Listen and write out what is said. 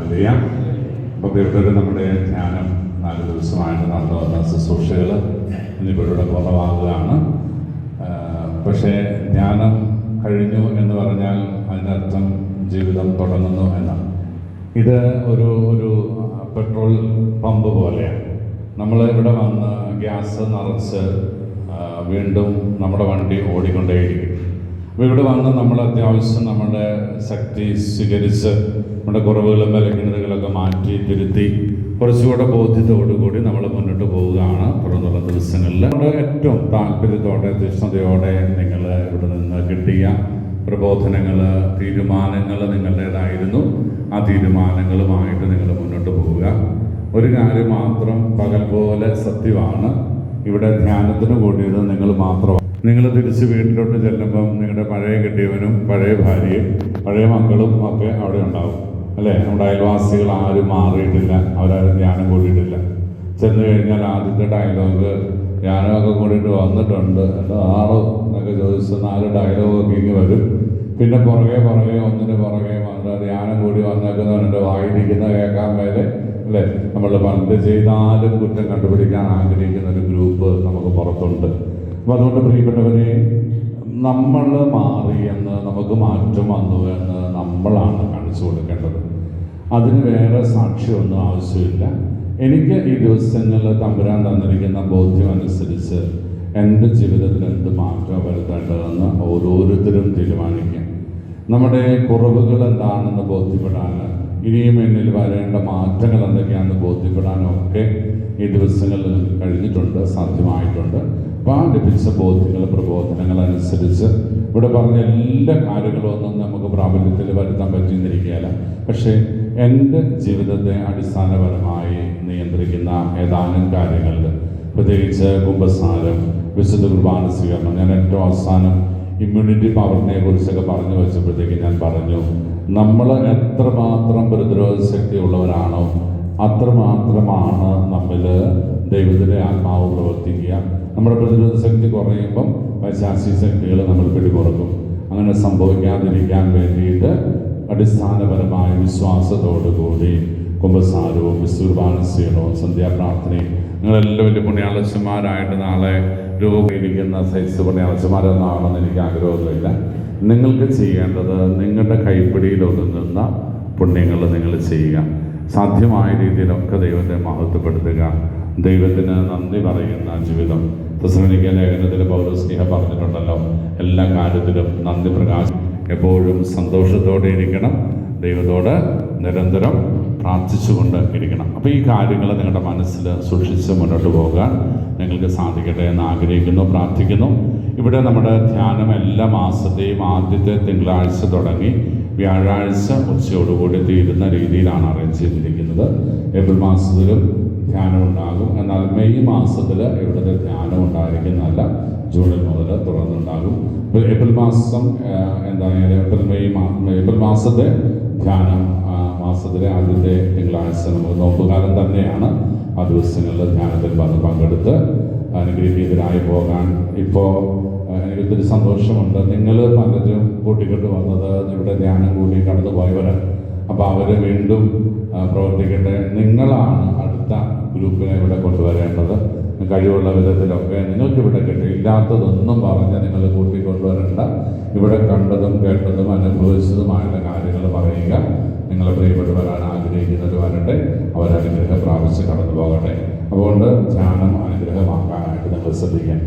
Hallelujah. അപ്പോൾ പ്രിയപ്പെട്ടവരെ, നമ്മുടെ ധ്യാനം 4 ദിവസമായിട്ട് നടന്നു വന്ന ശുശ്രൂഷകൾ ഇന്നിവിടെ കുറവാകുകയാണ്. പക്ഷേ ധ്യാനം കഴിഞ്ഞു എന്ന് പറഞ്ഞാൽ അതിനർത്ഥം ജീവിതം തുടങ്ങുന്നു എന്നാണ്. ഇത് ഒരു പെട്രോൾ പമ്പ് പോലെയാണ്. നമ്മൾ ഇവിടെ വന്ന് ഗ്യാസ് നിറച്ച് വീണ്ടും നമ്മുടെ വണ്ടി ഓടിക്കൊണ്ടേയിരിക്കും. അപ്പോൾ ഇവിടെ വന്ന് നമ്മൾ അത്യാവശ്യം നമ്മുടെ ശക്തി സ്വീകരിച്ച് നമ്മുടെ കുറവുകളും ബലഹീനതകളൊക്കെ മാറ്റി തിരുത്തി കുറച്ചുകൂടെ ബോധ്യത്തോടുകൂടി നമ്മൾ മുന്നോട്ട് പോവുകയാണ്. തുടർന്നുള്ള ദിവസങ്ങളിൽ നമ്മുടെ ഏറ്റവും താല്പര്യത്തോടെ തീക്ഷ്ണതയോടെ നിങ്ങൾ ഇവിടെ നിന്ന് കിട്ടിയ പ്രബോധനങ്ങൾ, തീരുമാനങ്ങൾ നിങ്ങളുടേതായിരുന്നു. ആ തീരുമാനങ്ങളുമായിട്ട് നിങ്ങൾ മുന്നോട്ട് പോവുക. ഒരു കാര്യം മാത്രം പകൽ പോലെ സത്യമാണ്, ഇവിടെ ധ്യാനത്തിന് കൂടിയത് നിങ്ങൾ മാത്രമാണ്. നിങ്ങൾ തിരിച്ച് വീട്ടിലോട്ട് ചെല്ലുമ്പം നിങ്ങളുടെ പഴയ കെട്ടിയവനും പഴയ ഭാര്യയും പഴയ മക്കളും ഒക്കെ അവിടെ ഉണ്ടാവും, അല്ലേ? നമ്മുടെ അയൽവാസികൾ ആരും മാറിയിട്ടില്ല, അവരാരും ധ്യാനം കൂടിയിട്ടില്ല. ചെന്ന് കഴിഞ്ഞാൽ ആദ്യത്തെ ഡയലോഗ് ധ്യാനമൊക്കെ കൂടിയിട്ട് വന്നിട്ടുണ്ട് ആളോ എന്നൊക്കെ ചോദിച്ച് 4 ഡയലോഗൊക്കെ ഇങ്ങ് വരും. പിന്നെ പുറകെ ഒന്നിന് പുറകെ ധ്യാനം കൂടി വന്നേക്കുന്നവരുടെ വായിരിക്കുന്ന കേൾക്കാൻ മേലെ, അല്ലേ? നമ്മൾ പണ്ട് ചെയ്താലും കുറ്റം കണ്ടുപിടിക്കാൻ ആഗ്രഹിക്കുന്ന ഒരു ഗ്രൂപ്പ് നമുക്ക് പുറത്തുണ്ട്. അപ്പോൾ അതുകൊണ്ട് പ്രിയപ്പെട്ടവരെ, നമ്മൾ മാറിയെന്ന്, നമുക്ക് മാറ്റം വന്നു എന്ന് നമ്മളാണ് കാണിച്ചു കൊടുക്കേണ്ടത്. അതിന് വേറെ സാക്ഷിയൊന്നും ആവശ്യമില്ല. എനിക്ക് ഈ ദിവസങ്ങളിൽ തമ്പുരാൻ തന്നിരിക്കുന്ന ബോധ്യം അനുസരിച്ച് എൻ്റെ ജീവിതത്തിൽ എന്ത് മാറ്റം വരുത്തേണ്ടതെന്ന് ഓരോരുത്തരും തീരുമാനിക്കാം. നമ്മുടെ കുറവുകൾ എന്താണെന്ന് ബോധ്യപ്പെടാൻ, ഇനിയും എന്നിൽ വരേണ്ട മാറ്റങ്ങൾ എന്തൊക്കെയാണെന്ന് ബോധ്യപ്പെടാനൊക്കെ ഈ ദിവസങ്ങളിൽ കഴിഞ്ഞിട്ടുണ്ട്, സാധ്യമായിട്ടുണ്ട്. അപ്പോൾ ആ ലഭിച്ച ബോധ്യങ്ങൾ, പ്രബോധനങ്ങൾ അനുസരിച്ച് ഇവിടെ പറഞ്ഞ എല്ലാ കാര്യങ്ങളും ഒന്നും നമുക്ക് പ്രാബല്യത്തിൽ വരുത്താൻ പറ്റിയെന്നിരിക്കുകയില്ല. പക്ഷേ എൻ്റെ ജീവിതത്തെ അടിസ്ഥാനപരമായി നിയന്ത്രിക്കുന്ന ഏതാനും കാര്യങ്ങളിൽ, പ്രത്യേകിച്ച് കുമ്പസാരം, വിശുദ്ധ കുർബാന സ്വീകരണം, ഞാൻ ഏറ്റവും അവസാനം ഇമ്മ്യൂണിറ്റി പവറിനെ കുറിച്ചൊക്കെ പറഞ്ഞു വെച്ചപ്പോഴത്തേക്ക് ഞാൻ പറഞ്ഞു, നമ്മൾ എത്രമാത്രം പ്രതിരോധ ശക്തി ഉള്ളവരാണോ അത്രമാത്രമാണ് നമ്മിൽ ദൈവത്തിൻ്റെ ആത്മാവ് പ്രവർത്തിക്കുക. നമ്മുടെ പ്രതിരോധ ശക്തി കുറയുമ്പം പൈശാചിക ശക്തികൾ നമ്മൾ പിടിമുറുക്കും. അങ്ങനെ സംഭവിക്കാതിരിക്കാൻ വേണ്ടിയിട്ട് അടിസ്ഥാനപരമായ വിശ്വാസത്തോടുകൂടി കുമ്പസാരവും വിശുദ്ധകുർബാനയും സന്ധ്യാപ്രാർത്ഥനയും, നിങ്ങളെല്ലാം വലിയ പുണ്യാളച്ചന്മാരായിട്ട് നാളെ രൂപീകരിക്കുന്ന സൈസ് പുണ്യാളച്ചന്മാരെന്നാണെന്ന് എനിക്ക് ആഗ്രഹമൊന്നുമില്ല. നിങ്ങൾക്ക് ചെയ്യേണ്ടത് നിങ്ങളുടെ കൈപ്പിടിയിൽ ഒതുങ്ങുന്ന പുണ്യങ്ങൾ നിങ്ങൾ ചെയ്യുക. സാധ്യമായ രീതിയിലൊക്കെ ദൈവത്തെ മഹത്വപ്പെടുത്തുക. ദൈവത്തിന് നന്ദി പറയുന്ന ജീവിതം. തെസ്സലോനിക്ക ലേഖനത്തിൽ പൗലോസ് പറഞ്ഞിട്ടുണ്ടല്ലോ, എല്ലാ കാര്യത്തിലും നന്ദി പ്രകാശം, എപ്പോഴും സന്തോഷത്തോടെ ഇരിക്കണം, ദൈവത്തോട് നിരന്തരം പ്രാർത്ഥിച്ചുകൊണ്ട് ഇരിക്കണം. അപ്പോൾ ഈ കാര്യങ്ങൾ നിങ്ങളുടെ മനസ്സിൽ സൂക്ഷിച്ച് മുന്നോട്ട് പോകാൻ നിങ്ങൾക്ക് സാധിക്കട്ടെ എന്ന് ആഗ്രഹിക്കുന്നു, പ്രാർത്ഥിക്കുന്നു. ഇവിടെ നമ്മുടെ ധ്യാനം എല്ലാ മാസത്തെയും ആദ്യത്തെ തിങ്കളാഴ്ച തുടങ്ങി വ്യാഴാഴ്ച ഉച്ചയോടുകൂടി തീരുന്ന രീതിയിലാണ് അറേഞ്ച് ചെയ്തിരിക്കുന്നത്. ഏപ്രിൽ മാസത്തിലും ധ്യാനം ഉണ്ടാകും. എന്നാൽ മെയ് മാസത്തിൽ ഇവിടുത്തെ ധ്യാനം ഉണ്ടായിരിക്കുന്നതല്ല, ജൂണിൽ മുതൽ തുടർന്നുണ്ടാകും. ഏപ്രിൽ മാസം എന്തായാലും ഏപ്രിൽ മാസത്തെ ധ്യാനം മാസത്തിലെ ആദ്യത്തെ തിങ്കളാഴ്ച നമുക്ക് നോമ്പുകാലം തന്നെയാണ്. ആ ദിവസങ്ങളിൽ ധ്യാനത്തിൽ പങ്കെടുത്ത് അനുഗ്രഹീതരായി പോകാൻ ഇപ്പോൾ എനിക്കൊത്തിരി സന്തോഷമുണ്ട്. നിങ്ങൾ പലരും കൂട്ടിക്കൊണ്ട് വന്നത് ഇവിടെ ധ്യാനം കൂടി കടന്നു പോയവരാണ്. അപ്പോൾ അവർ വീണ്ടും പ്രവർത്തിക്കട്ടെ. നിങ്ങളാണ് അടുത്ത ഗ്രൂപ്പിനെ ഇവിടെ കൊണ്ടുവരേണ്ടത്. കഴിവുള്ള വിധത്തിലൊക്കെ നിങ്ങൾക്കിവിടെ കിട്ടിയില്ലാത്തതൊന്നും പറഞ്ഞ് നിങ്ങൾ കൂട്ടിക്കൊണ്ടുവരേണ്ട. ഇവിടെ കണ്ടതും കേട്ടതും അനുഭവിച്ചതുമായുള്ള കാര്യങ്ങൾ പറയുക. നിങ്ങളെ പ്രിയപ്പെട്ടവരാണ് ആഗ്രഹിക്കുന്നത് വരട്ടെ, അവരനുഗ്രഹം പ്രാപിച്ച് കടന്നു പോകട്ടെ. അതുകൊണ്ട് ധ്യാനം അനുഗ്രഹമാക്കാനായിട്ട് നിങ്ങൾ ശ്രദ്ധിക്കാം.